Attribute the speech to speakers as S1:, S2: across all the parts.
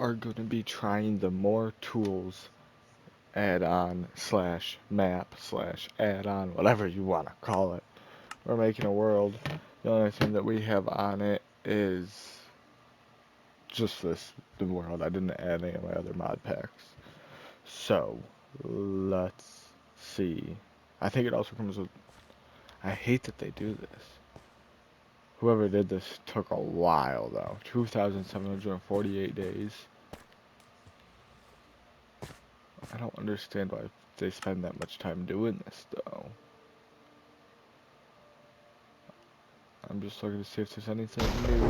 S1: are going to be trying the more tools add-on slash map slash add-on, whatever you want to call it. We're making a world. The only thing that we have on it is just the world. I didn't add any of my other mod packs. So, let's see. I think it also comes with... I hate that they do this. Whoever did this took a while, though. 2,748 days. I don't understand why they spend that much time doing this, though. I'm just looking to see if there's anything new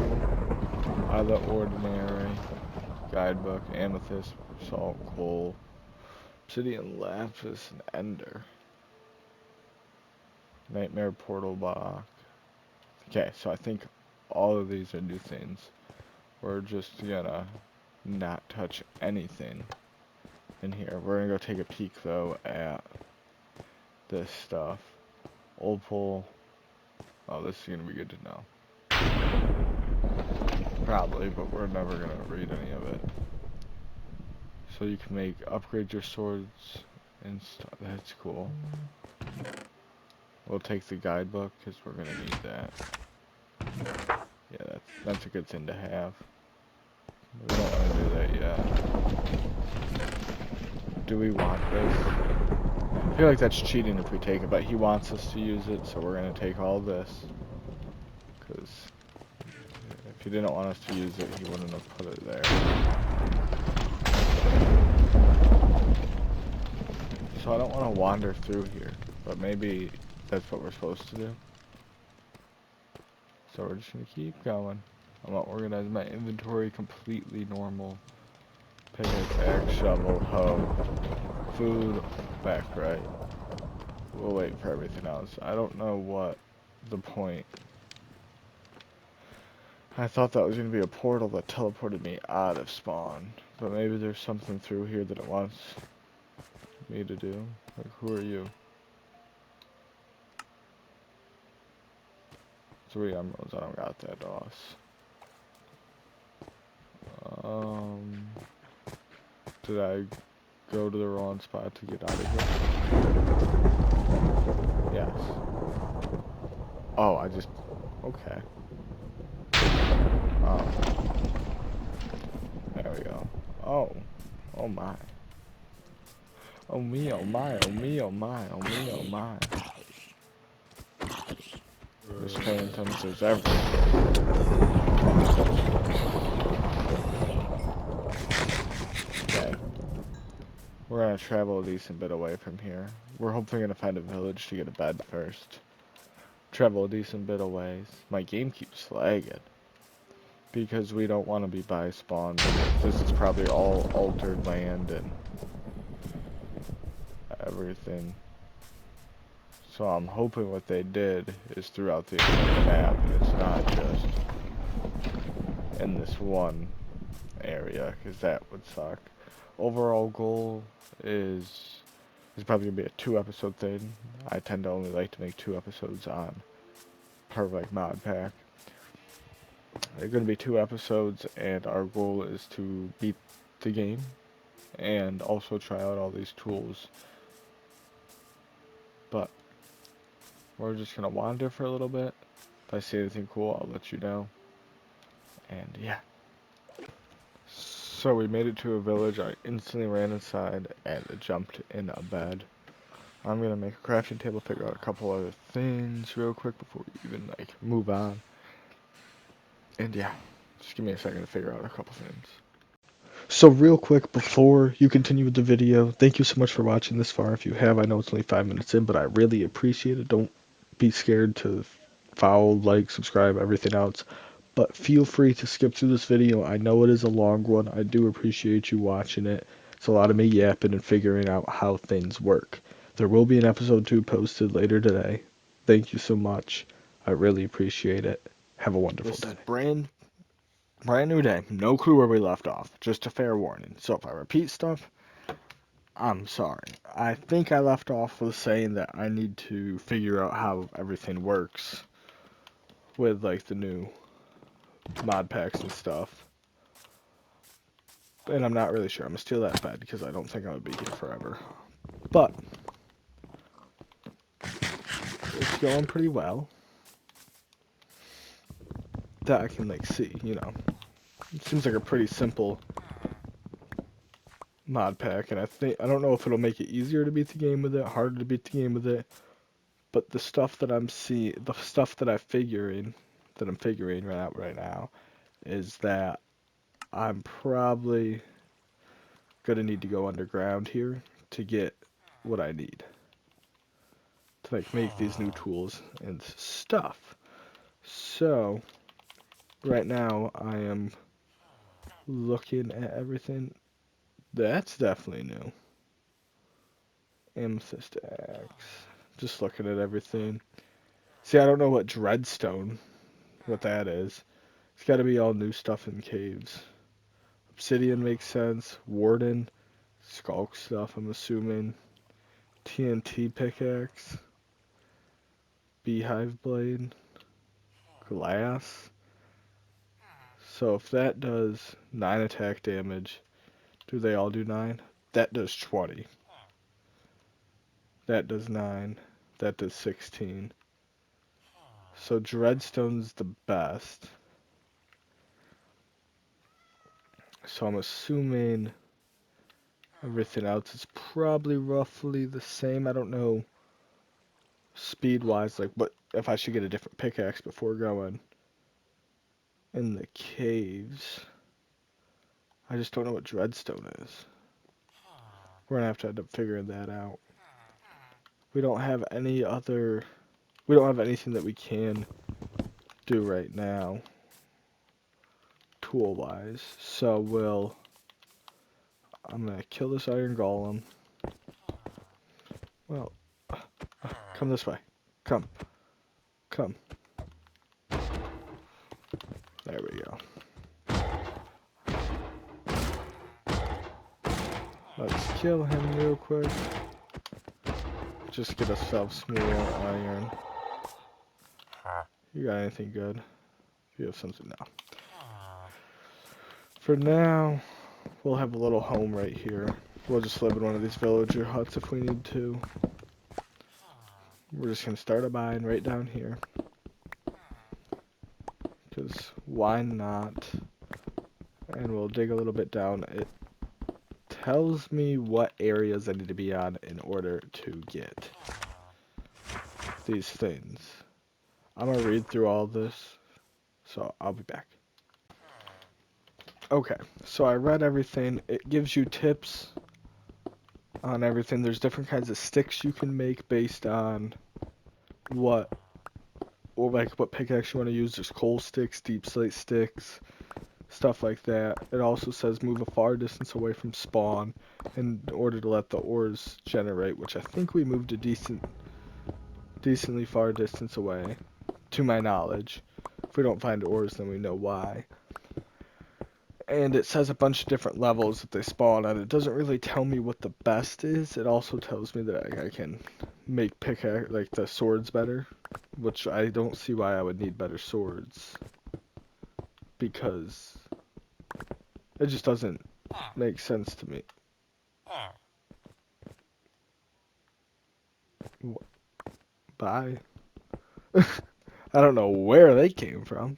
S1: out of the ordinary. Guidebook, amethyst, salt, coal, obsidian, lapis, and ender. Nightmare portal block. Okay, so I think all of these are new things. We're just gonna not touch anything in here. We're gonna go take a peek though at this stuff. Opal. Oh, this is gonna be good to know. Probably, but we're never gonna read any of it. So you can upgrade your swords and stuff. That's cool. We'll take the guidebook because we're gonna need that. Yeah, that's a good thing to have. We don't want to do that yet. Do we want this? I feel like that's cheating if we take it, but he wants us to use it, so we're gonna take all this. Because if he didn't want us to use it, he wouldn't have put it there. So I don't want to wander through here, but maybe that's what we're supposed to do. So we're just gonna keep going. I'm gonna organize my inventory completely normal. Pickaxe, axe, shovel, hoe, food, back right. We'll wait for everything else. I don't know what the point. I thought that was gonna be a portal that teleported me out of spawn, but maybe there's something through here that it wants me to do. Like, who are you? 3 emeralds. I don't got that, Doss. Did I go to the wrong spot to get out of here? Yes. Oh, I just... Okay. Oh. There we go. Oh. Oh my. Oh me, oh my, oh me, oh my, oh me, oh my. There's phantoms, there's everything. Okay. We're gonna travel a decent bit away from here. We're hopefully gonna find a village to get a bed first. Travel a decent bit of ways. My game keeps lagging. Because we don't want to be by spawn. This is probably all altered land and everything. So I'm hoping what they did is throughout the map, and it's not just in this one area, because that would suck. Overall goal is probably gonna be a 2-episode thing. I tend to only like to make 2 episodes on per like mod pack. They're gonna be 2 episodes, and our goal is to beat the game and also try out all these tools. But we're just gonna wander for a little bit. If I see anything cool, I'll let you know. And yeah. So we made it to a village. I instantly ran inside and jumped in a bed. I'm gonna make a crafting table, figure out a couple other things real quick before we even like move on. And yeah, just give me a second to figure out a couple things. So real quick before you continue with the video, thank you so much for watching this far. If you have, I know it's only 5 minutes in, but I really appreciate it. Don't be scared to follow, like, subscribe, everything else. But feel free to skip through this video. I know it is a long one. I do appreciate you watching it. It's a lot of me yapping and figuring out how things work. There will be an episode 2 posted later today. Thank you so much. I really appreciate it. Have a wonderful day. This is brand new day. No clue where we left off. Just a fair warning. So if I repeat stuff, I'm sorry. I think I left off with saying that I need to figure out how everything works with like the new mod packs and stuff. And I'm not really sure. I'm gonna steal that bed because I don't think I'm gonna be here forever. But it's going pretty well. That I can like see, you know. It seems like a pretty simple mod pack, and I don't know if it'll make it easier to beat the game with it, harder to beat the game with it. But the stuff that the stuff that I'm figuring right now, is that I'm probably gonna need to go underground here to get what I need to like make these new tools and stuff. So right now I am looking at everything. That's definitely new. Amethyst axe. Just looking at everything. See, I don't know what dreadstone, what that is. It's got to be all new stuff in caves. Obsidian makes sense. Warden, skulk stuff, I'm assuming. TNT pickaxe. Beehive blade. Glass. So if that does 9 attack damage, do they all do 9? That does 20. That does 9. That does 16. So Dreadstone's the best. So I'm assuming everything else is probably roughly the same. I don't know speed-wise, like what if I should get a different pickaxe before going in the caves. I just don't know what Dreadstone is. We're gonna have to end up figuring that out. We don't have any other... We don't have anything that we can do right now, tool-wise. So I'm gonna kill this iron golem. Well, come this way. Come. Come. There we go. Let's kill him real quick. Just get ourselves some more iron. You got anything good? You have something now. For now, we'll have a little home right here. We'll just live in one of these villager huts if we need to. We're just going to start a mine right down here. Because why not? And we'll dig a little bit down. It tells me what areas I need to be on in order to get these things. I'm going to read through all this, so I'll be back. Okay, so I read everything. It gives you tips on everything. There's different kinds of sticks you can make based on what pickaxe you want to use. There's coal sticks, deep slate sticks, stuff like that. It also says move a far distance away from spawn in order to let the ores generate, which I think we moved a decently far distance away, to my knowledge. If we don't find ores, then we know why. And it says a bunch of different levels that they spawn at. It doesn't really tell me what the best is. It also tells me that I can make pickaxe, like the swords better, which I don't see why I would need better swords, because it just doesn't make sense to me. Bye. I don't know where they came from,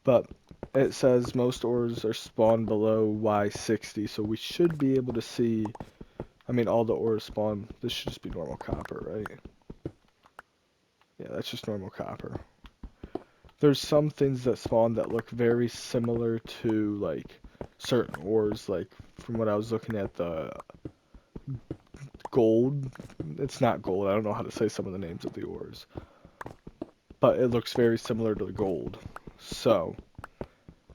S1: but it says most ores are spawned below Y60, so we should be able to see, I mean, all the ores spawn. This should just be normal copper, right? Yeah, that's just normal copper. There's some things that spawn that look very similar to, like, certain ores, like, from what I was looking at, the gold. It's not gold, I don't know how to say some of the names of the ores, but it looks very similar to the gold. So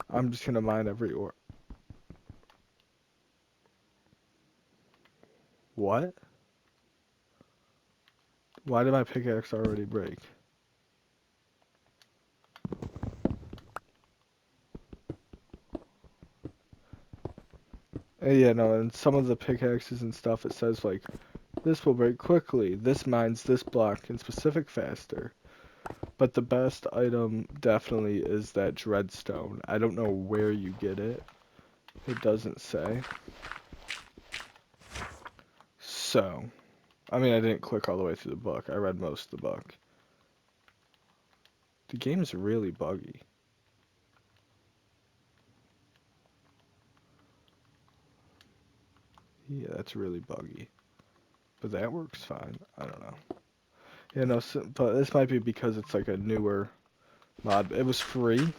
S1: I'm just gonna mine every ore. What? Why did my pickaxe already break? Yeah, no, and some of the pickaxes and stuff, it says, like, this will break quickly, this mines this block in specific faster. But the best item definitely is that dreadstone. I don't know where you get it, It doesn't say. So, I mean, I didn't click all the way through the book. I read most of the book. The game's really buggy. Yeah, that's really buggy. But that works fine. I don't know. Yeah, no, so, but this might be because it's like a newer mod. It was free,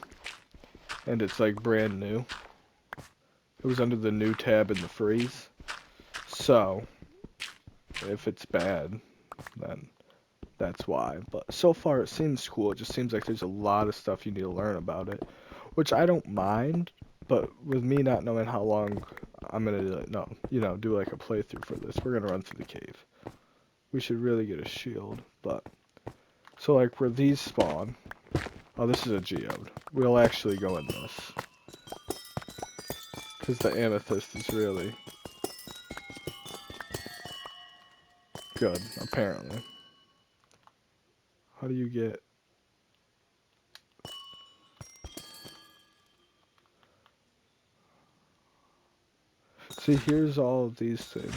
S1: and it's like brand new. It was under the new tab in the freeze. So, if it's bad, then that's why. But so far it seems cool. It just seems like there's a lot of stuff you need to learn about it, which I don't mind. But with me not knowing how long I'm gonna do like a playthrough for this, we're gonna run through the cave. We should really get a shield, but so like where these spawn. Oh, this is a geode. We'll actually go in this because the amethyst is really good, apparently. How do you get... See, here's all of these things.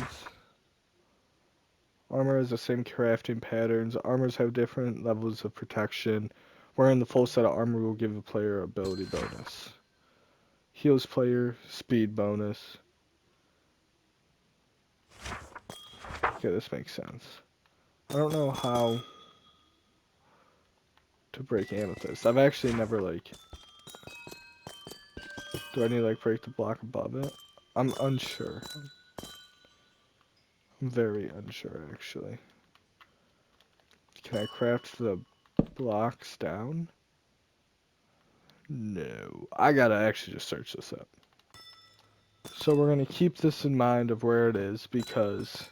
S1: Armor has the same crafting patterns. Armors have different levels of protection. Wearing the full set of armor will give the player ability bonus. Heals player, speed bonus. Okay, this makes sense. I don't know how to break amethyst. I've actually never, like... Do I need to, like, break the block above it? I'm unsure. I'm very unsure, actually. Can I craft the blocks down? No. I gotta actually just search this up. So we're gonna keep this in mind of where it is, because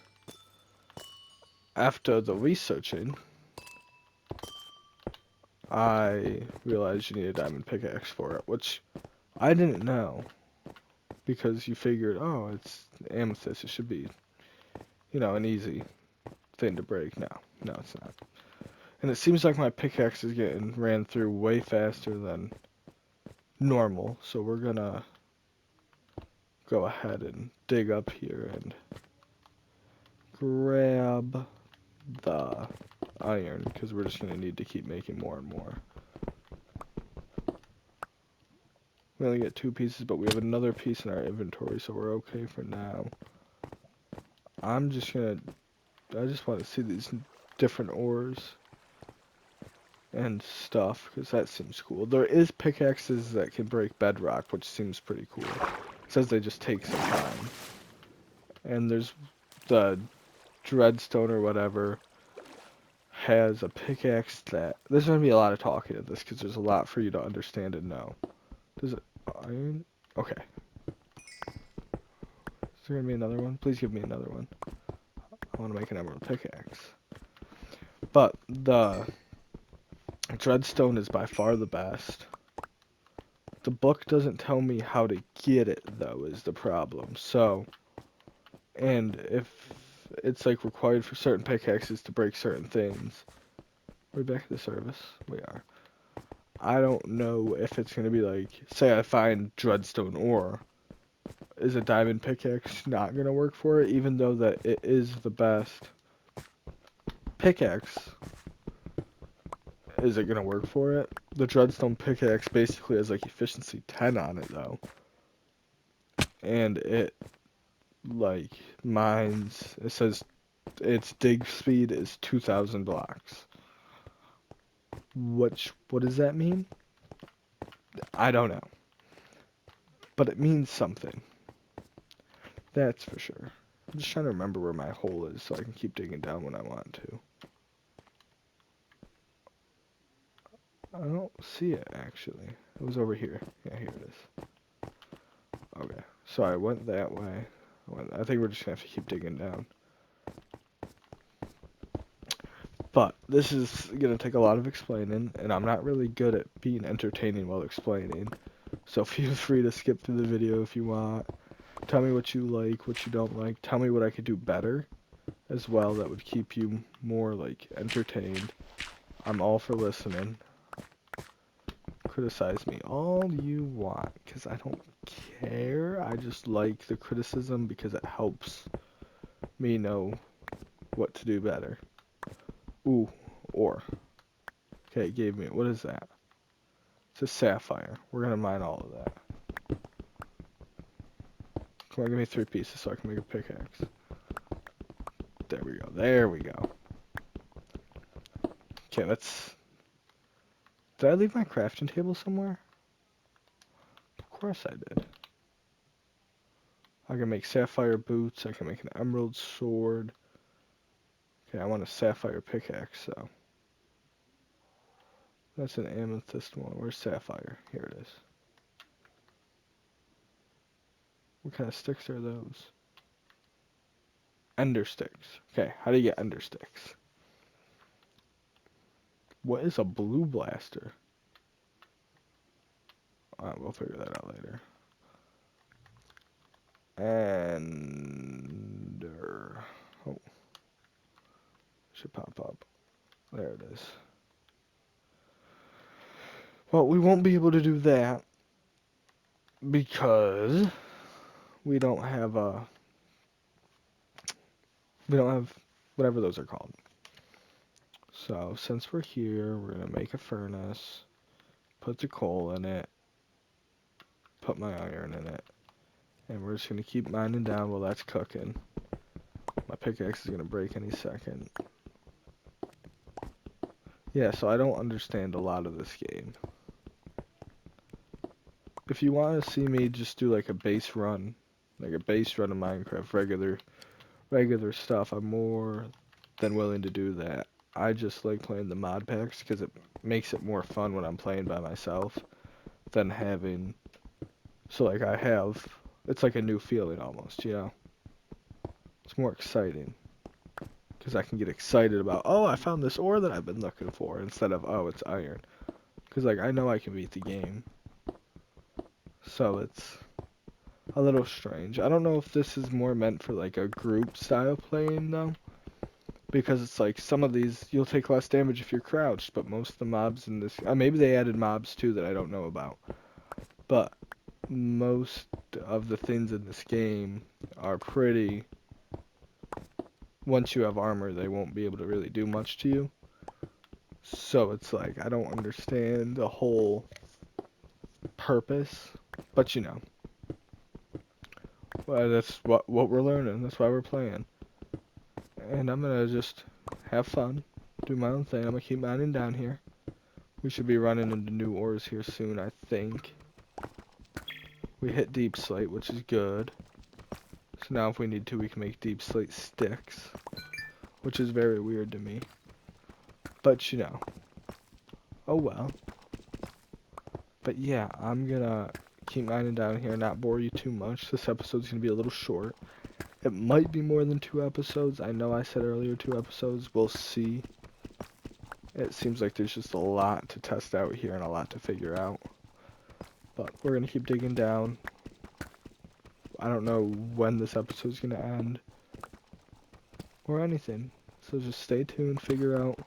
S1: after the researching, I realized you need a diamond pickaxe for it, which I didn't know, because you figured, oh, it's amethyst, it should be, an easy thing to break. No, it's not. And it seems like my pickaxe is getting ran through way faster than normal, so we're gonna go ahead and dig up here and grab the iron, because we're just gonna need to keep making more and more. We only get 2 pieces, but we have another piece in our inventory, so we're okay for now. I just want to see these different ores and stuff, because that seems cool. There is pickaxes that can break bedrock, which seems pretty cool. It says they just take some time. And there's the dreadstone or whatever has a pickaxe that... There's going to be a lot of talking in this, because there's a lot for you to understand and know. Does it... Iron? Okay. Is there going to be another one? Please give me another one. I want to make an emerald pickaxe. But the dreadstone is by far the best. The book doesn't tell me how to get it, though, is the problem. So, and if it's like required for certain pickaxes to break certain things. Are we back at the service? We are. I don't know if it's going to be like, say I find dreadstone ore. Is a diamond pickaxe not going to work for it, even though that it is the best pickaxe? Is it going to work for it? The dreadstone pickaxe basically has like efficiency 10 on it, though. And it, like, mines, it says its dig speed is 2,000 blocks. What does that mean? I don't know. But it means something. That's for sure. I'm just trying to remember where my hole is so I can keep digging down when I want to. I don't see it, actually. It was over here. Yeah, here it is. Okay. So I went that way. I think we're just going to have to keep digging down. But this is going to take a lot of explaining, and I'm not really good at being entertaining while explaining. So feel free to skip through the video if you want. Tell me what you like, what you don't like. Tell me what I could do better as well that would keep you more, like, entertained. I'm all for listening. criticize me all you want, because I don't care. I just like the criticism because it helps me know what to do better. Ooh, ore. Okay, it gave me, what is that? It's a sapphire. We're gonna mine all of that. Come on, give me 3 pieces so I can make a pickaxe. There we go, there we go. Okay, let's... Did I leave my crafting table somewhere? Of course I did. I can make sapphire boots, I can make an emerald sword. Okay, I want a sapphire pickaxe, so... That's an amethyst one. Where's sapphire? Here it is. What kind of sticks are those? Ender sticks. Okay, how do you get ender sticks? What is a blue blaster? We'll figure that out later. Ender. Oh. Should pop up. There it is. Well, we won't be able to do that because we don't have whatever those are called. So since we're here, we're gonna make a furnace, put the coal in it, put my iron in it, and we're just gonna keep mining down while that's cooking. My pickaxe is gonna break any second. Yeah, so I don't understand a lot of this game. If you want to see me just do like a base run of Minecraft, regular stuff, I'm more than willing to do that. I just like playing the mod packs because it makes it more fun when I'm playing by myself than having... So like it's like a new feeling almost, you know? It's more exciting. Because I can get excited about, oh, I found this ore that I've been looking for, instead of, oh, it's iron. Because like I know I can beat the game. So it's a little strange. I don't know if this is more meant for like a group style playing though. Because it's like some of these you'll take less damage if you're crouched, but most of the mobs in this maybe they added mobs too that I don't know about. But most of the things in this game are pretty... Once you have armor, they won't be able to really do much to you. So it's like I don't understand the whole purpose, but you know. Well, that's what we're learning. That's why we're playing. And I'm gonna just have fun, do my own thing. I'm gonna keep mining down here. We should be running into new ores here soon, I think. We hit deep slate, which is good. So now if we need to, we can make deep slate sticks, which is very weird to me. But you know, oh well. But yeah, I'm gonna keep mining down here, not bore you too much. This episode's gonna be a little short. It might be more than 2 episodes. I know I said earlier 2 episodes. We'll see. It seems like there's just a lot to test out here and a lot to figure out. But we're going to keep digging down. I don't know when this episode's going to end. Or anything. So just stay tuned, figure out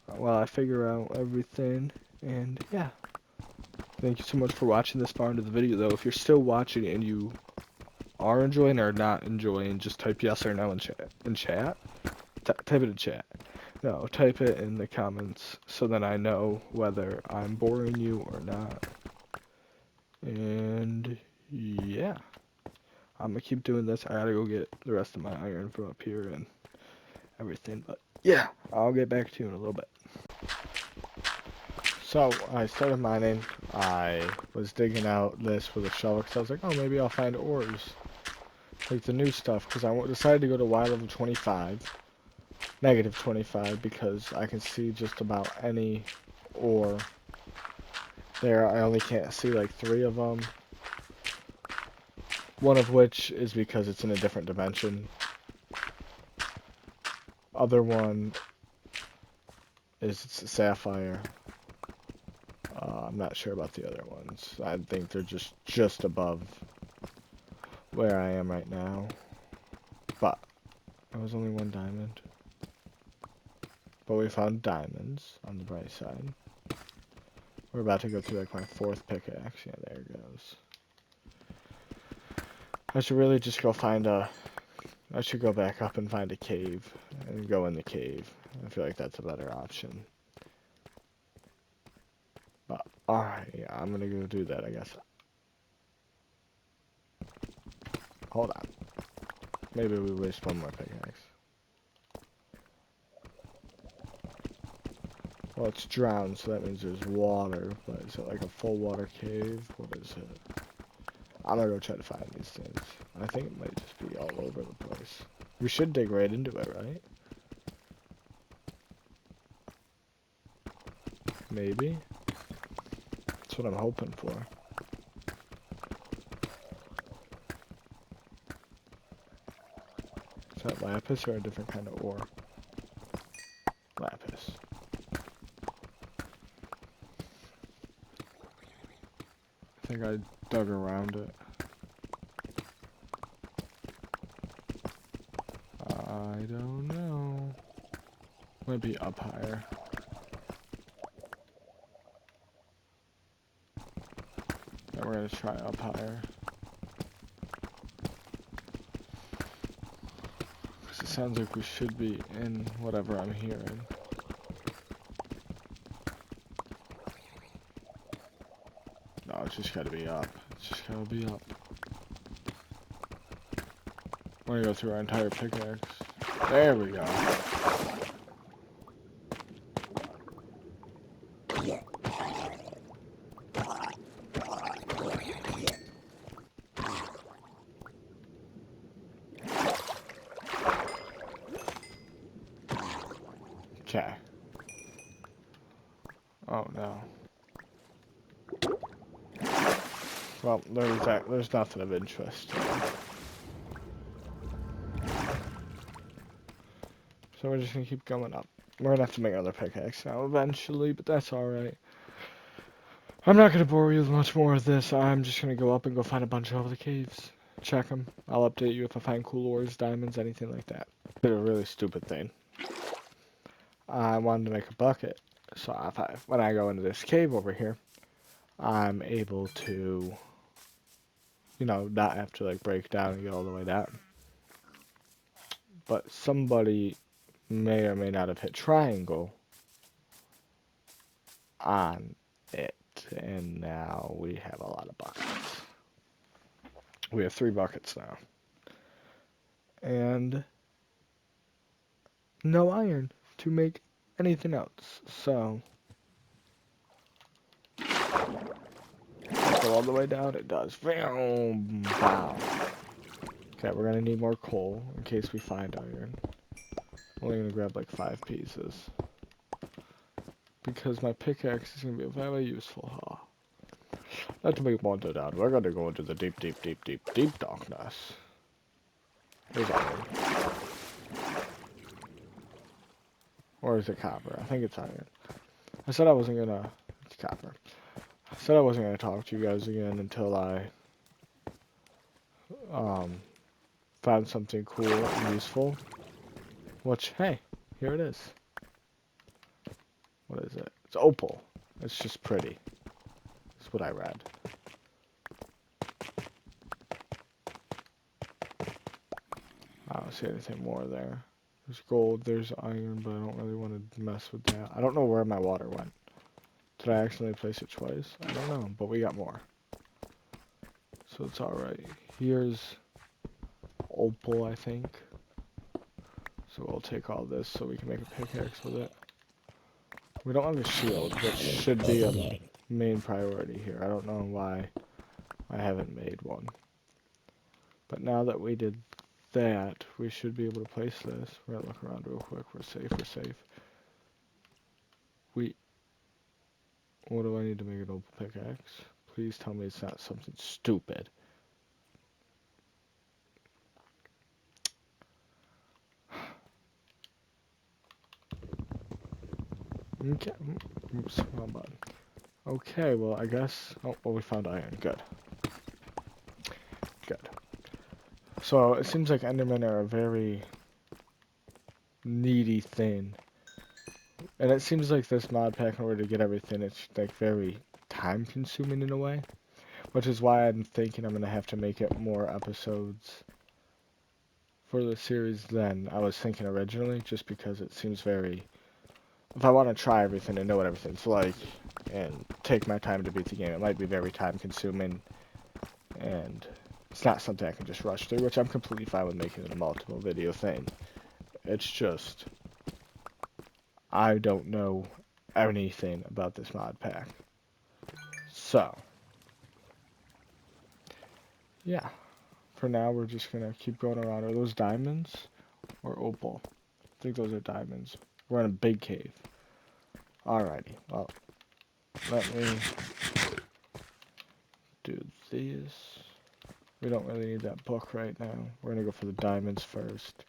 S1: while I figure out everything. And yeah. Thank you so much for watching this far into the video though. If you're still watching and you are enjoying or not enjoying, just type yes or no in chat. Type it in chat. No, type it in the comments so that I know whether I'm boring you or not. And yeah, I'm gonna keep doing this. I gotta go get the rest of my iron from up here and everything. But yeah, I'll get back to you in a little bit. So I started mining. I was digging out this with a shovel because I was like, oh, maybe I'll find ores. Like the new stuff, because I decided to go to Y level 25, negative 25, because I can see just about any ore there. I only can't see like 3 of them. One of which is because it's in a different dimension. Other one is sapphire. I'm not sure about the other ones. I think they're just above where I am right now. But there was only 1 diamond. But we found diamonds on the bright side. We're about to go through like my 4th pickaxe. Yeah, there it goes. I should really just go find a... I should go back up and find a cave and go in the cave. I feel like that's a better option. But, alright, yeah, I'm gonna go do that, I guess. Hold on. Maybe we waste one more pickaxe. Well, it's drowned, so that means there's water. But is it like a full water cave? What is it? I'm gonna go try to find these things. I think it might just be all over the place. We should dig right into it, right? Maybe? That's what I'm hoping for. Is that lapis or a different kind of ore? Lapis. I think I dug around it. I don't know. Might be up higher. Yeah, we're gonna try up higher. Because it sounds like we should be in whatever I'm hearing. No, it's just gotta be up. It's just gotta be up. We're gonna go through our entire pickaxe. There we go. Okay. Oh no. Well, there's nothing of interest. So we're just gonna keep going up. We're gonna have to make another pickaxe now eventually, but that's alright. I'm not gonna bore you with much more of this. I'm just gonna go up and go find a bunch of other caves. Check them. I'll update you if I find cool ores, diamonds, anything like that. Did a really stupid thing. I wanted to make a bucket, so when I go into this cave over here, I'm able to, you know, not have to like break down and get all the way down. But somebody may or may not have hit triangle on it, and now we have a lot of buckets. We have 3 buckets now. And no iron to make anything else, so go all the way down, it does. Wow. Okay, we're gonna need more coal in case we find iron. I'm only gonna grab like 5 pieces. Because my pickaxe is gonna be very useful, huh? Let me wander down. We're gonna go into the deep, deep, deep, deep, deep darkness. There's iron. Or is it copper? I think it's iron. I said I wasn't gonna... It's copper. I said I wasn't gonna talk to you guys again until I... found something cool and useful. Which, hey, here it is. What is it? It's opal. It's just pretty. That's what I read. I don't see anything more there. There's gold, there's iron, but I don't really want to mess with that. I don't know where my water went. Did I accidentally place it twice? I don't know, but we got more. So it's alright. Here's opal, I think. So we'll take all this so we can make a pickaxe with it. We don't have a shield, which should be a main priority here. I don't know why I haven't made one. But now that we did that, we should be able to place this. We're gonna look around real quick. We're safe, we're safe. What do I need to make an opal pickaxe? Please tell me it's not something stupid. Okay. Oops, wrong button. Okay, well, I guess... Oh, well, we found iron. Good. Good. So, it seems like Endermen are a very needy thing. And it seems like this mod pack, in order to get everything, it's like very time consuming in a way. Which is why I'm thinking I'm gonna have to make it more episodes for the series than I was thinking originally, just because it seems very... If I want to try everything and know what everything's like, and take my time to beat the game, it might be very time consuming, and it's not something I can just rush through, which I'm completely fine with making it a multiple video thing. It's just, I don't know anything about this mod pack. So, yeah. For now, we're just gonna keep going around. Are those diamonds or opal? I think those are diamonds. We're in a big cave. Alrighty. Well, let me do these. We don't really need that book right now. We're gonna go for the diamonds first.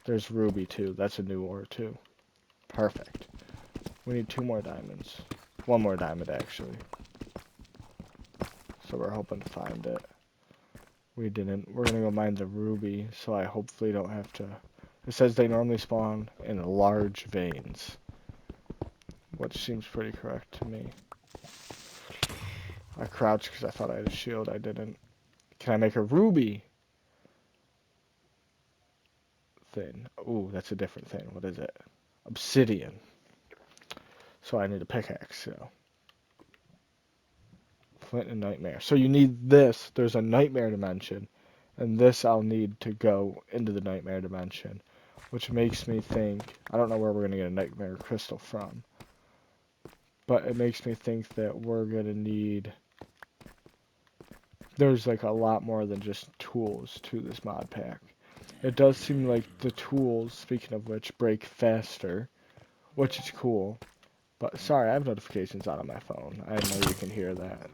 S1: There's ruby too. That's a new ore too. Perfect. We need 2 more diamonds. 1 more diamond actually. So we're hoping to find it. We didn't. We're gonna go mine the ruby, so I hopefully don't have to. It says they normally spawn in large veins, which seems pretty correct to me. I crouched because I thought I had a shield. I didn't. Can I make a ruby thing? Ooh, that's a different thing. What is it? Obsidian. So I need a pickaxe, so. Flint and nightmare. So you need this. There's a nightmare dimension. And this I'll need to go into the nightmare dimension. Which makes me think, I don't know where we're going to get a nightmare crystal from. But it makes me think that we're going to need, there's like a lot more than just tools to this mod pack. It does seem like the tools, speaking of which, break faster, which is cool. But sorry, I have notifications on my phone. I know you can hear that.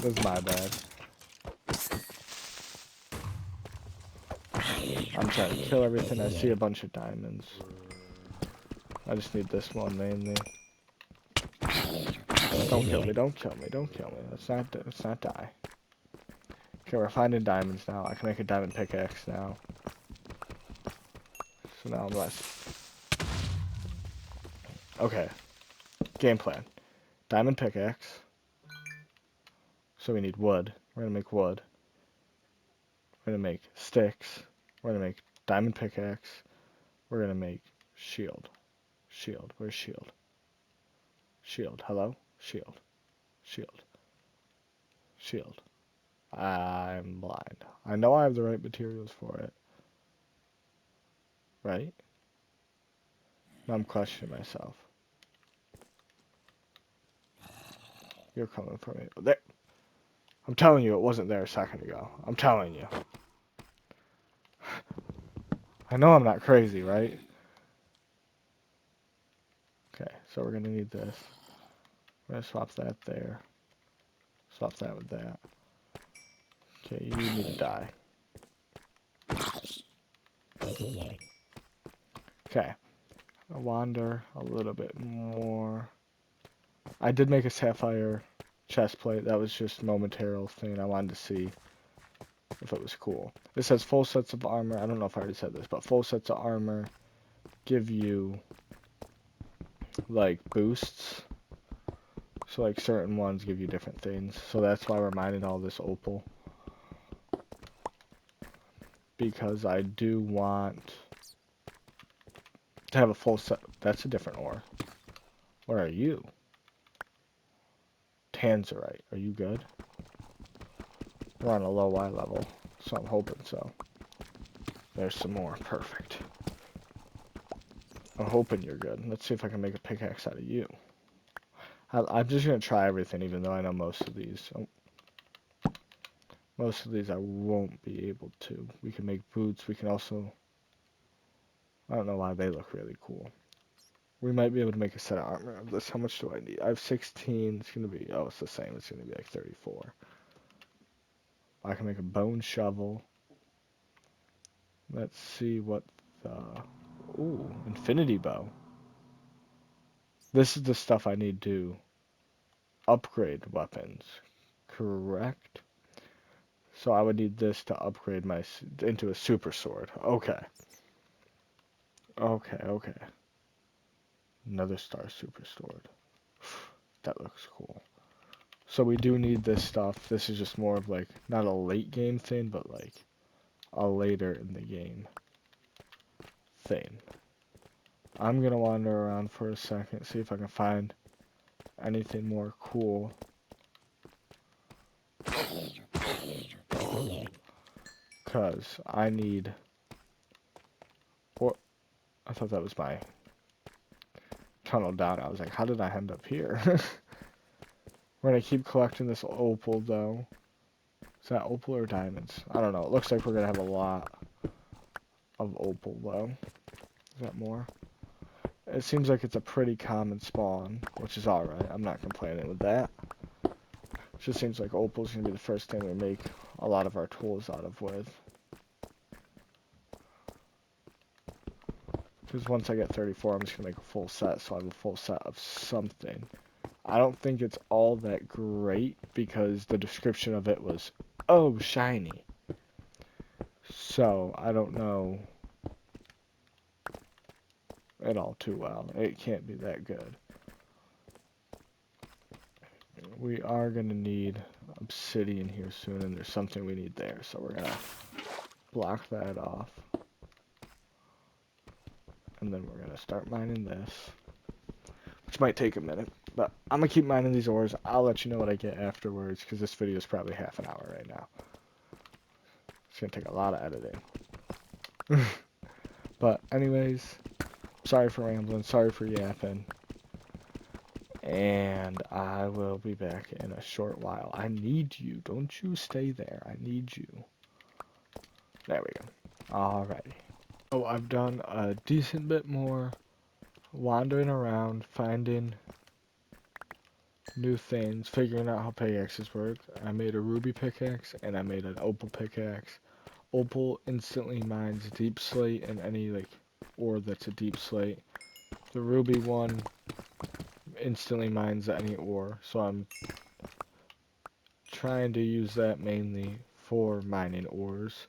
S1: That's my bad. I'm trying to kill everything. I see a bunch of diamonds. I just need this one mainly. Don't kill me, don't kill me, don't kill me. Let's not die. Okay, we're finding diamonds now. I can make a diamond pickaxe now. So now I'm less. Okay. Game plan. Diamond pickaxe. So we need wood. We're gonna make wood. We're gonna make sticks. We're gonna make diamond pickaxe. We're gonna make shield. Shield. Where's shield? Shield. Hello? Shield. Shield. Shield. I'm blind. I know I have the right materials for it. Right? I'm questioning myself. You're coming for me. There. I'm telling you, it wasn't there a second ago. I'm telling you. I know I'm not crazy, right? Okay, so we're gonna need this. We're gonna swap that there. Swap that with that. Okay, you need to die. Okay. I'll wander a little bit more. I did make a sapphire chest plate. That was just a momentary thing. I wanted to see if it was cool. This says full sets of armor. I don't know if I already said this, but full sets of armor give you like boosts. So like certain ones give you different things. So that's why we're mining all this opal. Because I do want to have a full set. That's a different ore. Where are you? Tanzerite. Are you good? We're on a low Y level, so I'm hoping so. There's some more. Perfect. I'm hoping you're good. Let's see if I can make a pickaxe out of you. I'm just going to try everything, even though I know most of these. Most of these I won't be able to. We can make boots. We can also... I don't know why they look really cool. We might be able to make a set of armor of this. How much do I need? I have 16. It's going to be... Oh, it's the same. It's going to be like 34. I can make a bone shovel. Let's see what the... Ooh, infinity bow. This is the stuff I need to upgrade weapons. Correct? So I would need this to upgrade my... into a super sword. Okay. Okay, okay. Another star super stored. That looks cool. So we do need this stuff. This is just more of like, not a late game thing, but like a later in the game thing. I'm gonna wander around for a second, see if I can find anything more cool. Cause I need, or I thought that was my tunnel down. I was like, how did I end up here? We're gonna keep collecting this opal though. Is that opal or diamonds? I don't know. It looks like we're gonna have a lot of opal though. Is that more? It seems like it's a pretty common spawn, which is alright. I'm not complaining with that. It just seems like opal's gonna be the first thing we make a lot of our tools out of with. Because once I get 34, I'm just gonna make a full set, so I have a full set of something. I don't think it's all that great because the description of it was, oh, shiny. So, I don't know it all too well. It can't be that good. We are going to need obsidian here soon, and there's something we need there, so we're going to block that off. And then we're going to start mining this, which might take a minute, but I'm going to keep mining these ores. I'll let you know what I get afterwards, because this video is probably half an hour right now. It's going to take a lot of editing. But anyways, sorry for rambling, sorry for yapping. And I will be back in a short while. I need you. Don't you stay there. I need you. There we go. Alrighty. So I've done a decent bit more wandering around, finding new things, figuring out how pickaxes work. I made a ruby pickaxe and I made an opal pickaxe. Opal instantly mines deep slate and any like ore that's a deep slate. The ruby one instantly mines any ore, so I'm trying to use that mainly for mining ores.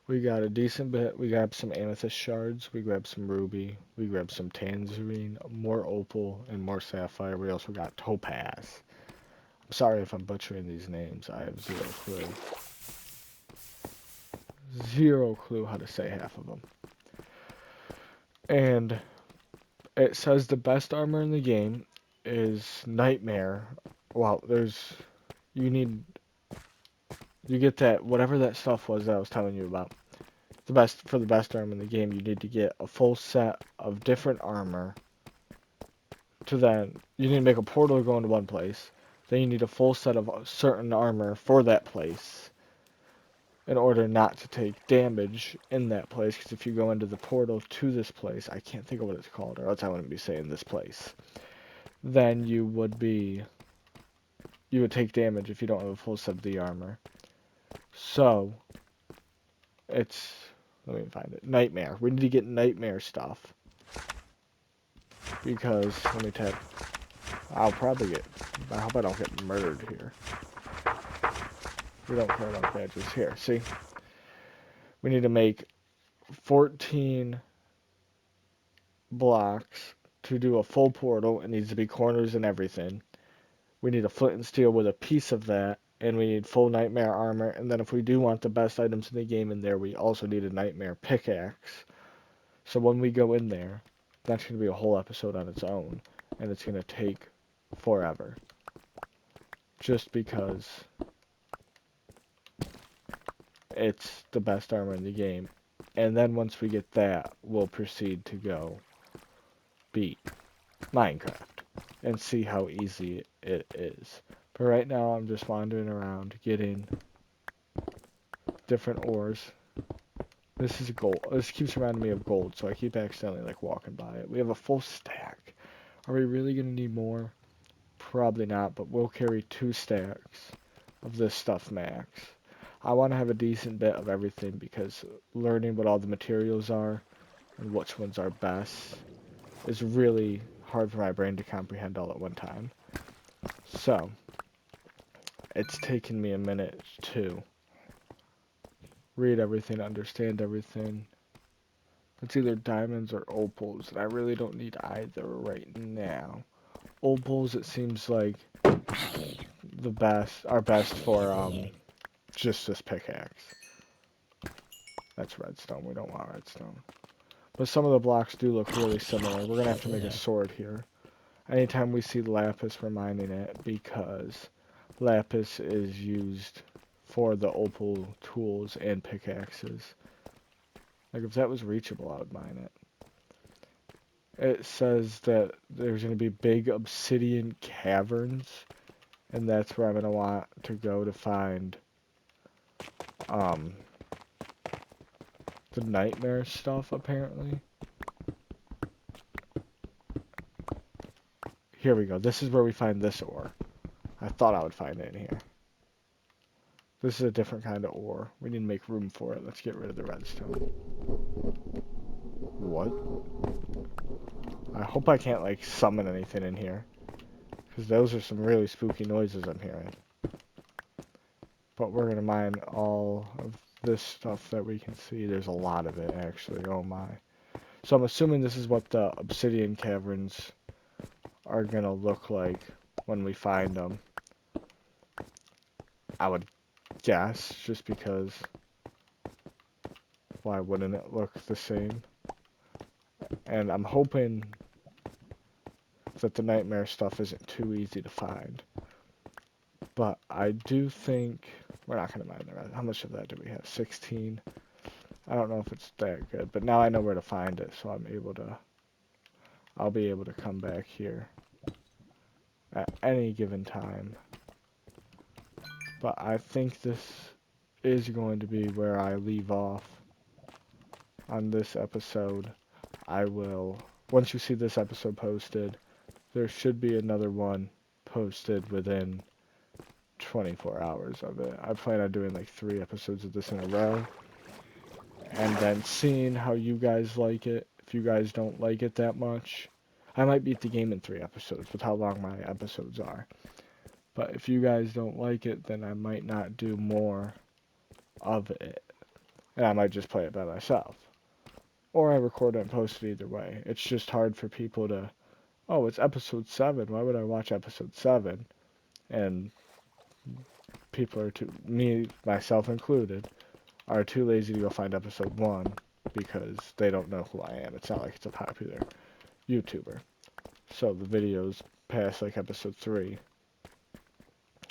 S1: We got a decent bit. We grabbed some amethyst shards. We grabbed some ruby. We grabbed some tangerine, more opal, and more sapphire. We also got topaz. I'm sorry if I'm butchering these names. I have zero clue. Zero clue how to say half of them. And it says the best armor in the game is Nightmare. Well, you get that, whatever that stuff was that I was telling you about. For the best armor in the game, you need to get a full set of different armor. You need to make a portal to go into one place. Then you need a full set of certain armor for that place in order not to take damage in that place. Because if you go into the portal to this place, I can't think of what it's called, or else I wouldn't be saying this place. Then you would take damage if you don't have a full set of the armor. So let me find it. Nightmare. We need to get nightmare stuff. Because, let me tap. I hope I don't get murdered here. We don't care about badges. Here, see? We need to make 14 blocks to do a full portal. It needs to be corners and everything. We need a flint and steel with a piece of that. And we need full nightmare armor. And then if we do want the best items in the game in there, we also need a nightmare pickaxe. So when we go in there, that's going to be a whole episode on its own. And it's going to take forever. Just because it's the best armor in the game. And then once we get that, we'll proceed to go beat Minecraft and see how easy it is. But right now I'm just wandering around getting different ores. This is gold. This keeps reminding me of gold, so I keep accidentally like walking by it. We have a full stack. Are we really gonna need more? Probably not, but we'll carry 2 stacks of this stuff max. I want to have a decent bit of everything because learning what all the materials are and which ones are best is really hard for my brain to comprehend all at one time. So, it's taken me a minute to read everything, understand everything, It's either diamonds or opals, and I really don't need either right now. Opals, it seems like are best for just this pickaxe. That's redstone. We don't want redstone. But some of the blocks do look really similar. We're gonna have to make a sword here. Anytime we see lapis, we're mining it because lapis is used for the opal tools and pickaxes. Like if that was reachable, I would mine it. It says that there's going to be big obsidian caverns, and that's where I'm going to want to go to find um, the nightmare stuff, apparently. Here we go. This is where we find this ore. I thought I would find it in here. This is a different kind of ore. We need to make room for it. Let's get rid of the redstone. What? I hope I can't, like, summon anything in here. Because those are some really spooky noises I'm hearing. But we're going to mine all of this stuff that we can see. There's a lot of it, actually. Oh, my. So I'm assuming this is what the obsidian caverns are going to look like when we find them. I would guess, just because why wouldn't it look the same? And I'm hoping that the nightmare stuff isn't too easy to find. But I do think we're not going to mine the rest. How much of that do we have? 16. I don't know if it's that good, but now I know where to find it, so I'll be able to come back here at any given time. But I think this is going to be where I leave off on this episode. Once you see this episode posted, there should be another one posted within 24 hours of it. I plan on doing like 3 episodes of this in a row, and then seeing how you guys like it. If you guys don't like it that much, I might beat the game in 3 episodes with how long my episodes are. But if you guys don't like it, then I might not do more of it, and I might just play it by myself. Or I record it and post it either way. It's just hard for people to, oh, it's episode 7, why would I watch episode 7? And people are too, me, myself included, are too lazy to go find episode 1 because they don't know who I am. It's not like it's a popular YouTuber. So the videos past like episode 3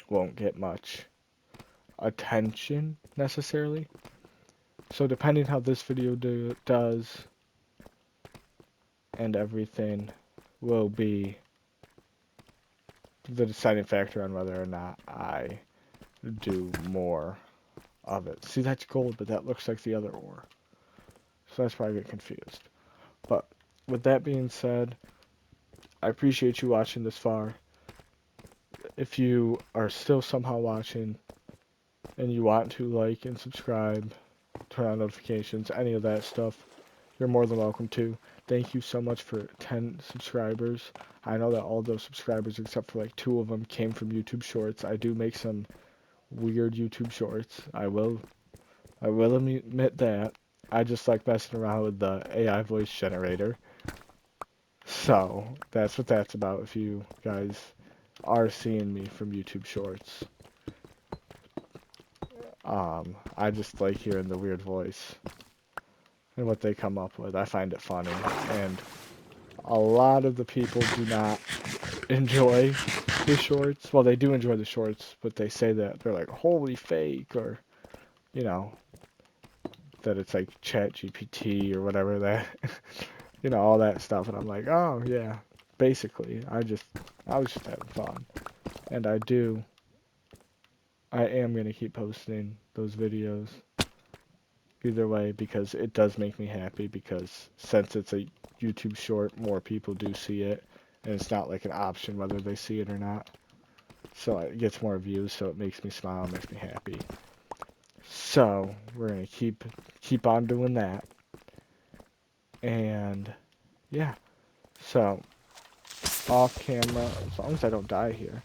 S1: won't get much attention necessarily. So depending how this video does and everything will be the deciding factor on whether or not I do more of it. See, that's gold, but that looks like the other ore. So that's why I get confused. But with that being said, I appreciate you watching this far. If you are still somehow watching and you want to like and subscribe, turn on notifications, any of that stuff, you're more than welcome to. Thank you so much for 10 subscribers. I know that all those subscribers, except for like 2 of them, came from YouTube Shorts. I do make some weird YouTube Shorts. I will admit that. I just like messing around with the AI voice generator. So, that's what that's about if you guys are seeing me from YouTube Shorts. I just like hearing the weird voice and what they come up with. I find it funny, and a lot of the people do not enjoy the shorts. Well, they do enjoy the shorts, but they say that they're like, holy fake, or, you know, that it's like Chat GPT or whatever that, you know, all that stuff. And I'm like, oh, yeah, basically, I was just having fun. And I am going to keep posting those videos either way because it does make me happy because since it's a YouTube short, more people do see it. And it's not like an option whether they see it or not. So it gets more views, so it makes me smile, it makes me happy. So we're gonna keep on doing that. And yeah. So off camera, as long as I don't die here,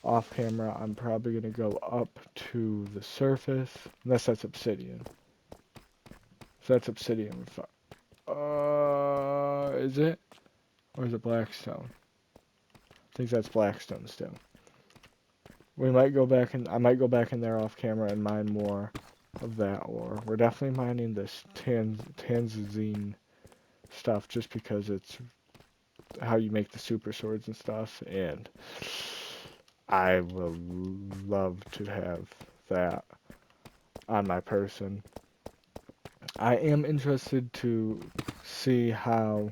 S1: off camera I'm probably gonna go up to the surface. Unless that's obsidian. If that's obsidian, we're fine. Is it? Or is it Blackstone? I think that's Blackstone still. We might go back and I might go back in there off camera and mine more of that ore. We're definitely mining this tanzine stuff just because it's how you make the super swords and stuff, and I will love to have that on my person. I am interested to see how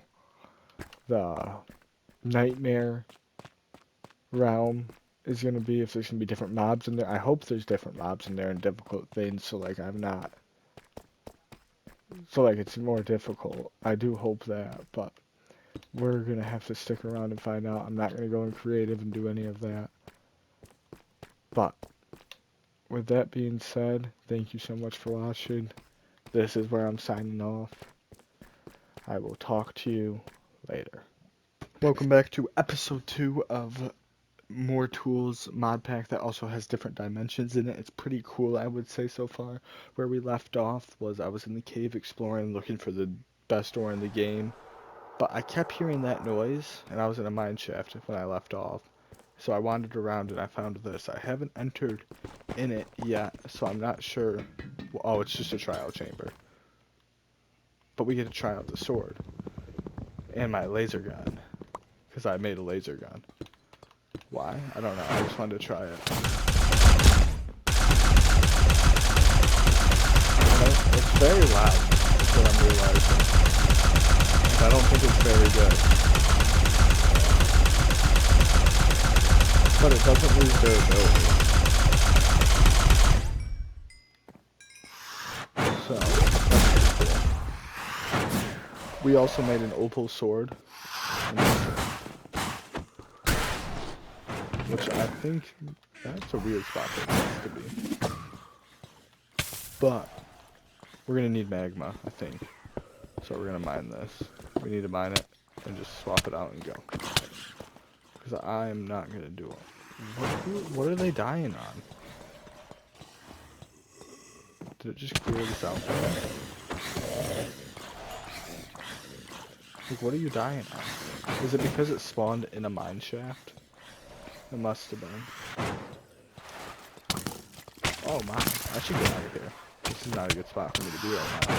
S1: the nightmare realm is going to be, if there's going to be different mobs in there. I hope there's different mobs in there and difficult things, so like it's more difficult. I do hope that, but we're going to have to stick around and find out. I'm not going to go in creative and do any of that. But with that being said, thank you so much for watching. This is where I'm signing off. I will talk to you later. Welcome back to episode 2 of More Tools mod pack that also has different dimensions in it. It's pretty cool, I would say, so far. Where we left off was I was in the cave exploring, looking for the best ore in the game. But I kept hearing that noise, and I was in a mine shaft when I left off. So I wandered around and I found this. I haven't entered in it yet, so I'm not sure. Oh, it's just a trial chamber. But we get to try out the sword. And my laser gun. Because I made a laser gun. Why? I don't know. I just wanted to try it. It's very loud. That's what I'm realizing. I don't think it's very good. But it doesn't lose durability. So, that's cool. We also made an opal sword. Which I think that's a weird spot for it to be. But we're gonna need magma, I think. So we're gonna mine this. We need to mine it and just swap it out and go. Because I am not gonna do it. What are they dying on? Did it just clear this out for me? Like, what are you dying on? Is it because it spawned in a mine shaft? It must have been. Oh my, I should get out of here. This is not a good spot for me to be right now.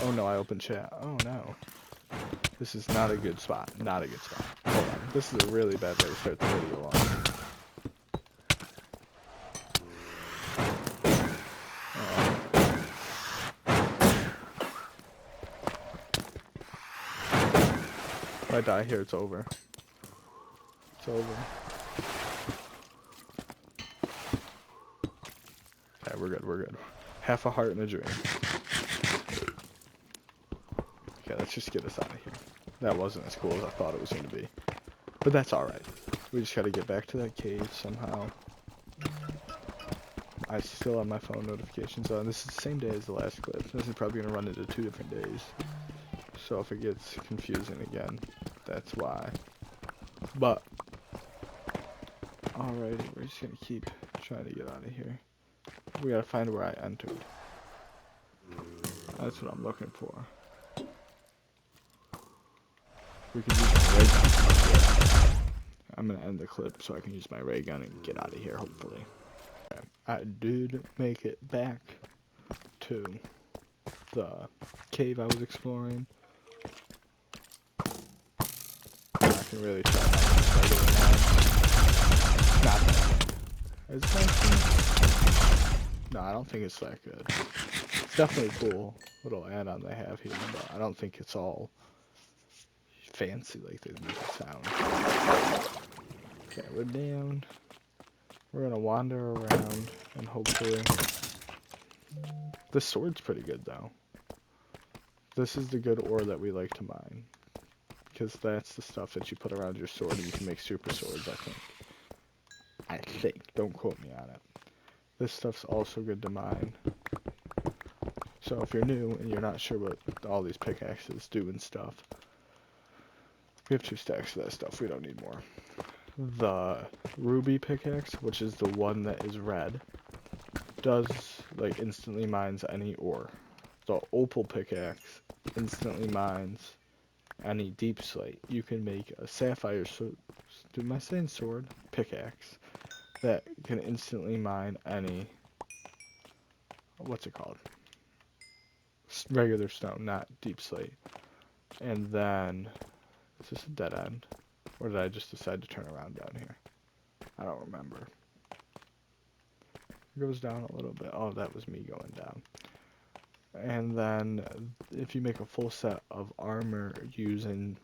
S1: Oh no, I opened chat. Oh no. This is not a good spot. Not a good spot. Hold on. This is a really bad way to start the video off. If I die here, it's over. It's over. Okay, we're good, we're good. Half a heart and a dream. Okay, let's just get us out of here. That wasn't as cool as I thought it was going to be. But that's alright. We just gotta get back to that cave somehow. I still have my phone notifications on. This is the same day as the last clip. This is probably going to run into 2 different days. So if it gets confusing again, that's why. But, alrighty, we're just going to keep trying to get out of here. We gotta find where I entered. That's what I'm looking for. We can use my ray gun. I'm gonna end the clip so I can use my ray gun and get out of here, hopefully. Okay. I did make it back to the cave I was exploring. I can really try not to just regular mine. Not that good. Is it that good? No, I don't think it's that good. It's definitely a cool little add-on they have here, but I don't think it's all fancy like they make it sound. Okay, we're down. We're gonna wander around and hopefully... The sword's pretty good though. This is the good ore that we like to mine. Because that's the stuff that you put around your sword and you can make super swords, I think. I think. Don't quote me on it. This stuff's also good to mine. So if you're new and you're not sure what all these pickaxes do and stuff, we have 2 stacks of that stuff. We don't need more. The ruby pickaxe, which is the one that is red, does like instantly mines any ore. The opal pickaxe instantly mines any deep slate. You can make a sapphire sword. Am I saying sword? Pickaxe that can instantly mine any. What's it called? Regular stone, not deep slate. And then, is this a dead end? Or did I just decide to turn around down here? I don't remember. It goes down a little bit. Oh, that was me going down. And then, if you make a full set of armor using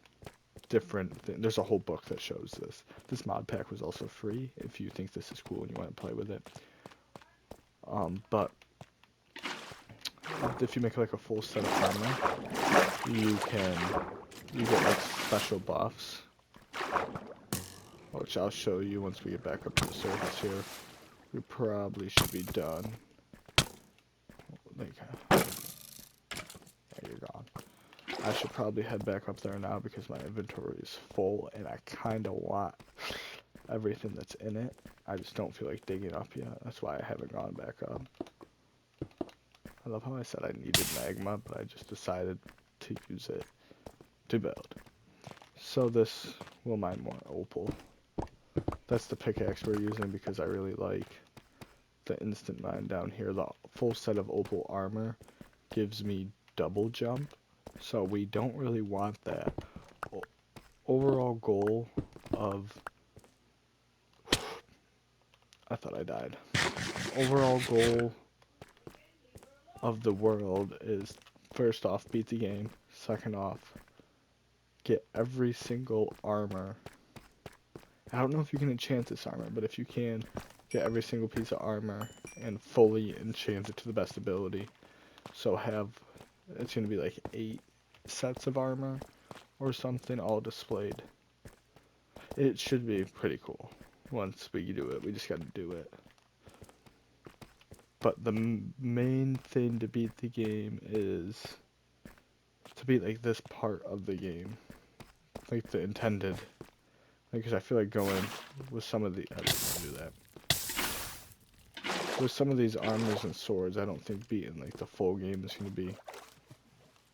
S1: different things, there's a whole book that shows this. This mod pack was also free if you think this is cool and you want to play with it. But if you make like a full set of armor, you get like special buffs, which I'll show you once we get back up to the surface here. We probably should be done. Like, yeah, you're gone. I should probably head back up there now because my inventory is full and I kind of want everything that's in it. I just don't feel like digging up yet. That's why I haven't gone back up. I love how I said I needed magma, but I just decided to use it to build. So this will mine more opal. That's the pickaxe we're using because I really like the instant mine down here. The full set of opal armor gives me double jump, so we don't really want that. Overall goal of... I thought I died. Overall goal of the world is, first off, beat the game. Second off, get every single armor. I don't know if you can enchant this armor, but if you can, get every single piece of armor and fully enchant it to the best ability. So it's going to be like 8 sets of armor or something all displayed. It should be pretty cool once we do it. We just got to do it. But the main thing to beat the game is to beat like this part of the game, like the intended. Because I feel like going with some of the... I don't do that. With some of these armors and swords, I don't think beating like the full game is going to be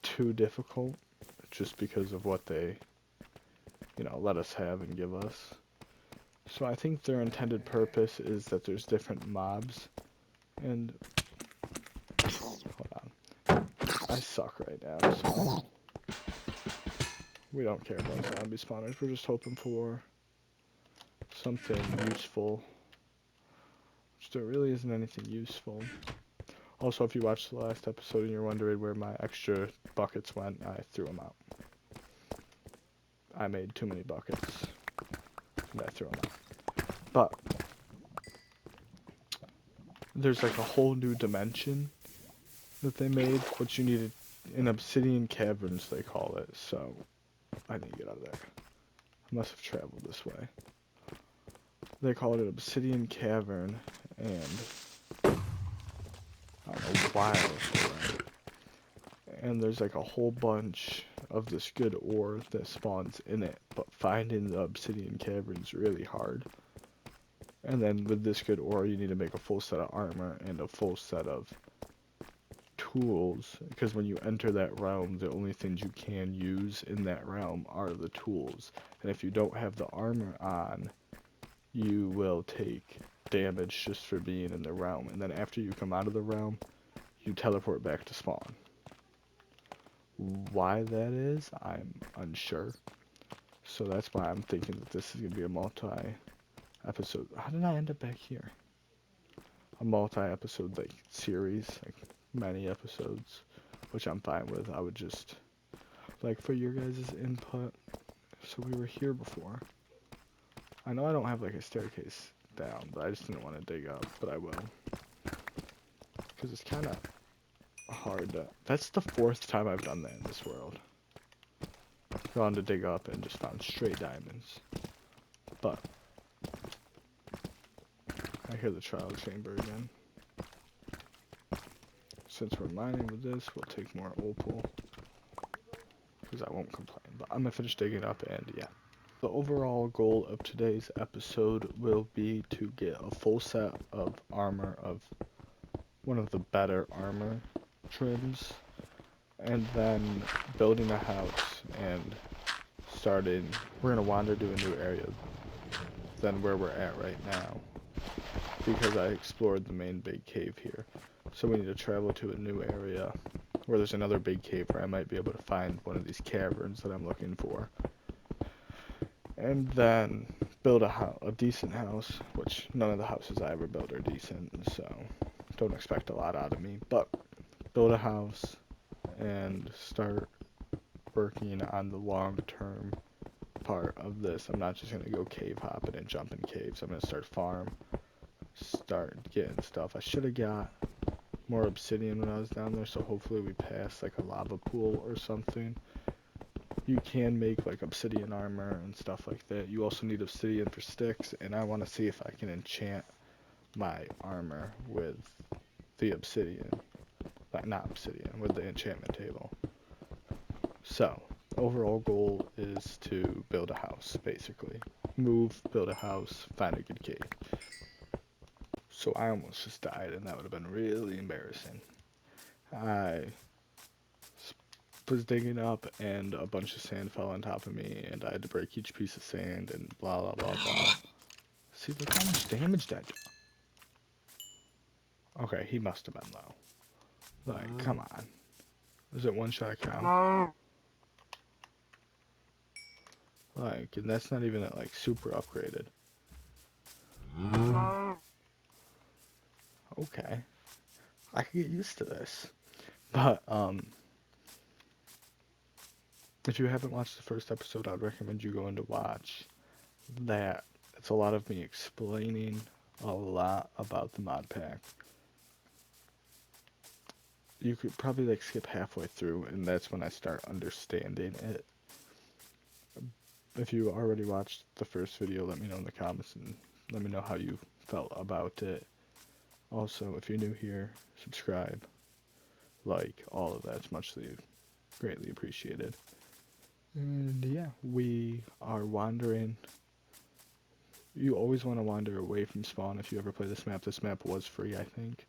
S1: too difficult, just because of what they, let us have and give us. So I think their intended purpose is that there's different mobs, and hold on, I suck right now, so we don't care about zombie spawners. We're just hoping for something useful. There really isn't anything useful. Also, if you watched the last episode and you're wondering where my extra buckets went, I threw them out. I made too many buckets, and I threw them out. But there's like a whole new dimension that they made, which you needed in obsidian caverns, they call it. So I need to get out of there. I must have traveled this way. They call it an obsidian cavern, and I don't know why I was there. And there's like a whole bunch of this good ore that spawns in it, but finding the obsidian cavern is really hard. And then with this good ore, you need to make a full set of armor and a full set of tools, because when you enter that realm, the only things you can use in that realm are the tools. And if you don't have the armor on, you will take damage just for being in the realm. And then after you come out of the realm, you teleport back to spawn. Why that is, I'm unsure. So that's why I'm thinking that this is going to be a multi-episode. How did I end up back here? A multi-episode like series, like many episodes, which I'm fine with. I would just like for your guys' input. So we were here before. I know I don't have like a staircase down, but I just didn't want to dig up, but I will. Because it's kind of hard to... That's the 4th time I've done that in this world. Gone to dig up and just found straight diamonds. But I hear the trial chamber again. Since we're mining with this, we'll take more opal. Because I won't complain. But I'm going to finish digging up, and yeah. The overall goal of today's episode will be to get a full set of armor, of one of the better armor trims. and then building a house and starting. We're gonna wander to a new area than where we're at right now because I explored the main big cave here. So we need to travel to a new area where there's another big cave where I might be able to find one of these caverns that I'm looking for. And then build a decent house, which none of the houses I ever built are decent, so don't expect a lot out of me. But build a house and start working on the long-term part of this. I'm not just gonna go cave hopping and jump in caves. I'm gonna start start getting stuff. I should have got more obsidian when I was down there, so hopefully we pass like a lava pool or something. You can make like obsidian armor and stuff like that. You also need obsidian for sticks, and I want to see if I can enchant my armor with the obsidian. Like, not obsidian, with the enchantment table. So, overall goal is to build a house, basically. Move, build a house, find a good cave. So I almost just died, and that would have been really embarrassing. I was digging up, and a bunch of sand fell on top of me, and I had to break each piece of sand, and blah, blah, blah, blah. See, look how much damage that did. Okay, he must have been low. Like, come on. Is it one shot count? Like, and that's not even, like, super upgraded. Okay. I can get used to this. But, if you haven't watched the first episode, I'd recommend you going to watch that. It's a lot of me explaining a lot about the mod pack. You could probably, like, skip halfway through, and that's when I start understanding it. If you already watched the first video, let me know in the comments, and let me know how you felt about it. Also, if you're new here, subscribe, like, all of that's muchly greatly appreciated. And yeah, we are wandering. You always want to wander away from spawn if you ever play this map. This map was free, I think,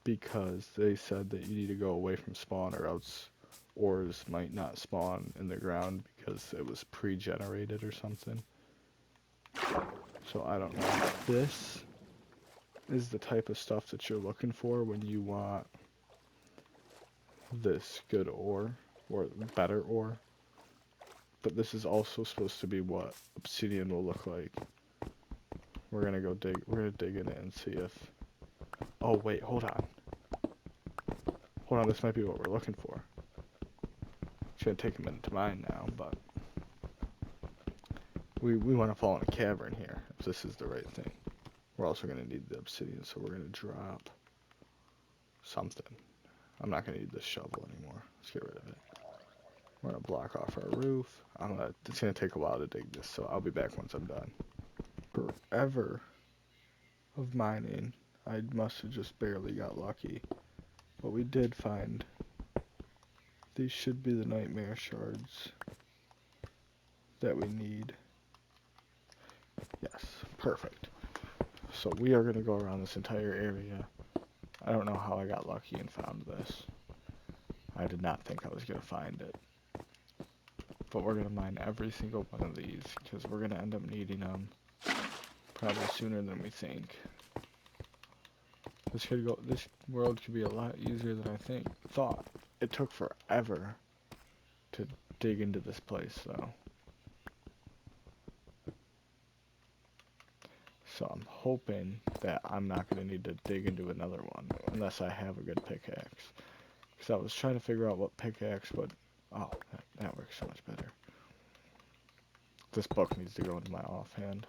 S1: because they said that you need to go away from spawn or else ores might not spawn in the ground because it was pre-generated or something. So I don't know. This is the type of stuff that you're looking for when you want this good ore, or better ore. But this is also supposed to be what obsidian will look like. We're gonna dig in it and see if... Oh wait, hold on. Hold on, this might be what we're looking for. It's gonna take a minute to mine now, but... We want to fall in a cavern here, if this is the right thing. We're also gonna need the obsidian, so we're gonna drop something. I'm not gonna need this shovel anymore. Let's get rid of it. We're gonna block off our roof. It's gonna take a while to dig this, so I'll be back once I'm done. Forever of mining, I must have just barely got lucky. But we did find these should be the nightmare shards that we need. Yes, perfect. So we are gonna go around this entire area. I don't know how I got lucky and found this. I did not think I was gonna find it. But we're gonna mine every single one of these because we're gonna end up needing them probably sooner than we think. This world could be a lot easier than I thought. It took forever to dig into this place though. So I'm hoping that I'm not gonna need to dig into another one unless I have a good pickaxe. Because I was trying to figure out what pickaxe would... Oh, that works so much better. This book needs to go into my offhand.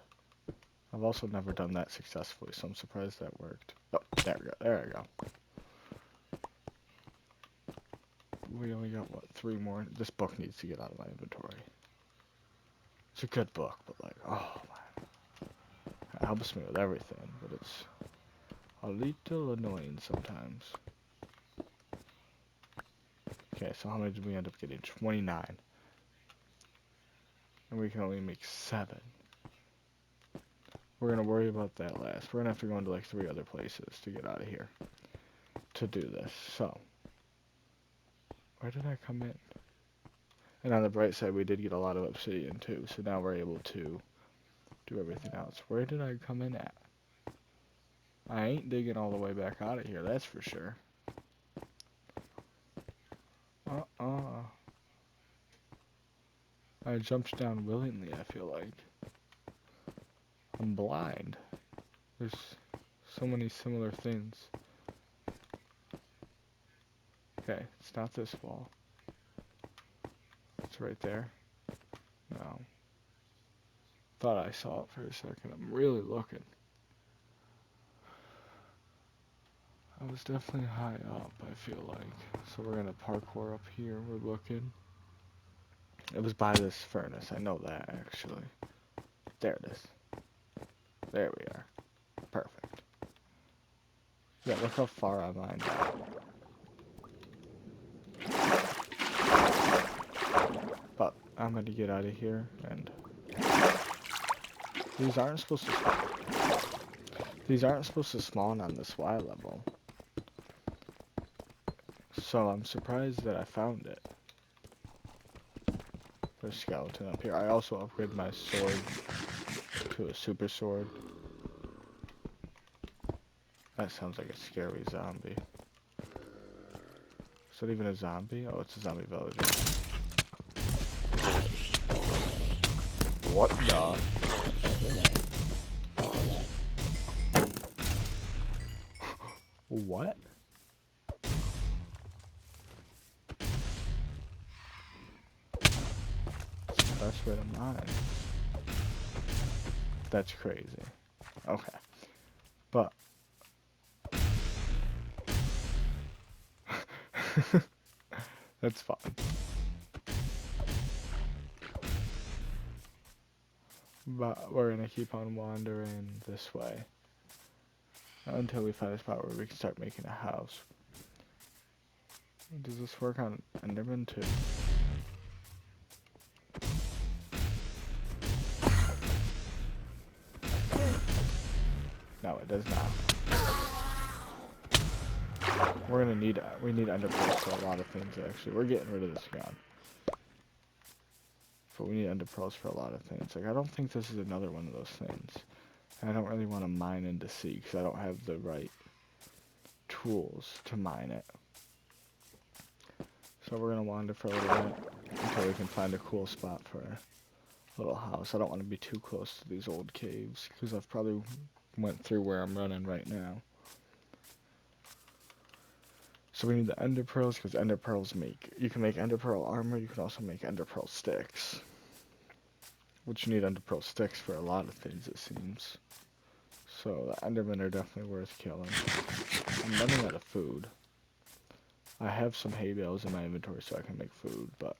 S1: I've also never done that successfully, so I'm surprised that worked. Oh, there we go. There we go. We only got, what, 3 more? This book needs to get out of my inventory. It's a good book, but like, oh man. It helps me with everything, but it's a little annoying sometimes. Okay, so how many did we end up getting? 29. And we can only make 7. We're gonna worry about that last. We're gonna have to go into like 3 other places to get out of here to do this. So Where did I come in? And on the bright side, we did get a lot of obsidian too, so now we're able to do everything else. Where did I come in at? I ain't digging all the way back out of here, that's for sure. I jumped down willingly, I feel like. I'm blind. There's so many similar things. Okay, it's not this wall. It's right there. No. Thought I saw it for a second. I'm really looking. I was definitely high up, I feel like. So we're gonna parkour up here. We're looking. It was by this furnace. I know that, actually. There it is. There we are. Perfect. Yeah, look how far I mined out. But I'm gonna get out of here, and these aren't supposed to spawn on this Y level. So I'm surprised that I found it. There's a skeleton up here. I also upgraded my sword to a super sword. That sounds like a scary zombie. Is that even a zombie? Oh, it's a zombie villager. What the? What? That's the best way to mine. That's crazy. Okay. But that's fine. But we're gonna keep on wandering this way until we find a spot where we can start making a house. Does this work on Enderman too? No, it does not. We need ender pearls for a lot of things actually. We're getting rid of this gun. But we need ender pearls for a lot of things. Like, I don't think this is another one of those things. And I don't really want to mine into sea because I don't have the right tools to mine it. So we're going to wander for a little bit until we can find a cool spot for a little house. I don't want to be too close to these old caves because I've probably went through where I'm running right now. So we need the ender pearls because ender pearls you can make ender pearl armor, you can also make ender pearl sticks. Which you need ender pearl sticks for a lot of things, it seems. So the endermen are definitely worth killing. I'm running out of food. I have some hay bales in my inventory so I can make food, but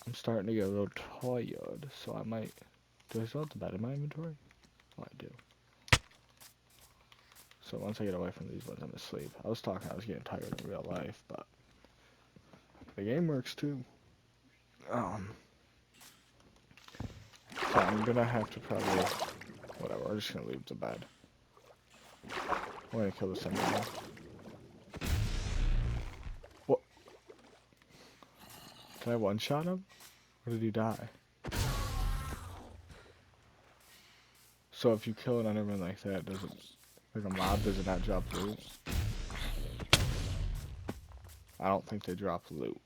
S1: I'm starting to get a little tired, so I might... Do I still have the bed in my inventory? Oh, I do. So once I get away from these ones, I'm asleep. I was getting tired in real life, but the game works too. So I'm gonna have to probably... Whatever, we're just gonna leave the bed. We're gonna kill this enemy. What? Did I one-shot him? Or did he die? So if you kill an enderman like that, like a mob, does it not drop loot? I don't think they drop loot.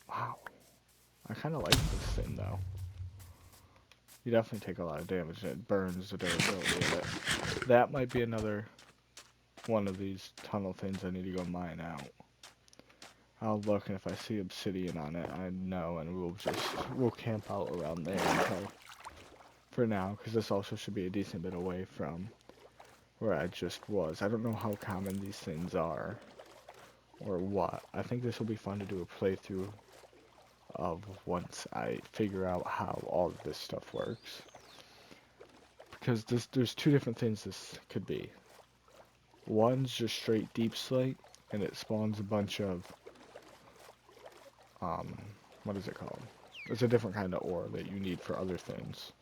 S1: Wow. I kind of like this thing, though. You definitely take a lot of damage, and it burns the durability of it. That might be another one of these tunnel things I need to go mine out. I'll look, and if I see obsidian on it, I know, and we'll camp out around there until, for now, because this also should be a decent bit away from where I just was. I don't know how common these things are, or what. I think this will be fun to do a playthrough of once I figure out how all of this stuff works. Because there's two different things this could be. One's just straight deep slate, and it spawns a bunch of, what is it called? It's a different kind of ore that you need for other things.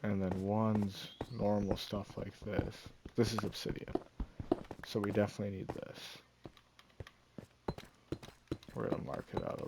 S1: And then one's normal stuff like this. This is obsidian. So we definitely need this. We're gonna mark it out